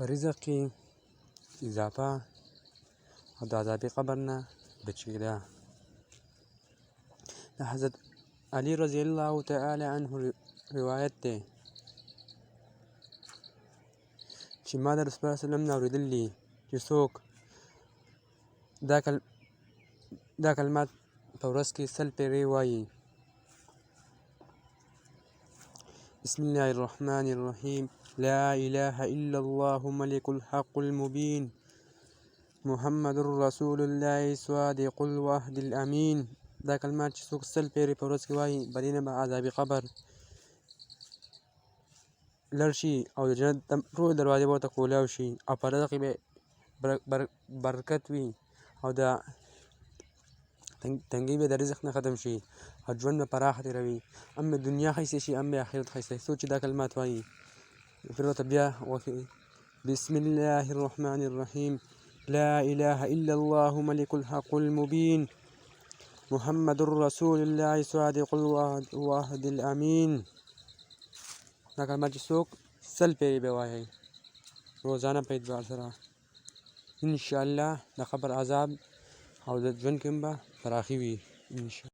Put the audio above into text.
په رزق کې اضافه او د عذاب قبر نه بچ کېده. د حضرت علي رضی الله تعالی عنه روایت دی چې ما د رسول الله صلی الله علیه وسلم نه اورېدلي چې څوک دا کلمات په ورځ کې 100 پېرې وایي: بسم الله الرحمن الرحیم، لا اله الا الله ملك الحق المبین، محمد رسول الله صادق الوعد الامین. دا کلمات چې څوک 100 پېرې په ورځ کې وایي، په دې نه به عذاب قبر لړ شي او د جنت ټولې دروازې به ورته کولاو شي او په رزق کې به برکت وي او د تنګي به د رزق نه ختم شي او ژوند به پراخه تېروي. هم به دنیا ښایسته شي، هم به آخرت ښایسته شي. څوک چې دا کلمات وایي پرې ورته بیا وکړي: بسم الله الرحمن الرحیم، لا اله الا الله ملك الحق المبین، محمد رسول الله صادق الوعد الامین. دا کلمات چې څوک 100 پېرې به وایي روزانه په اعتبار سره، انشاءالله د قبر عذاب او د ژوند کې هم به فراخي وي انشاءالله.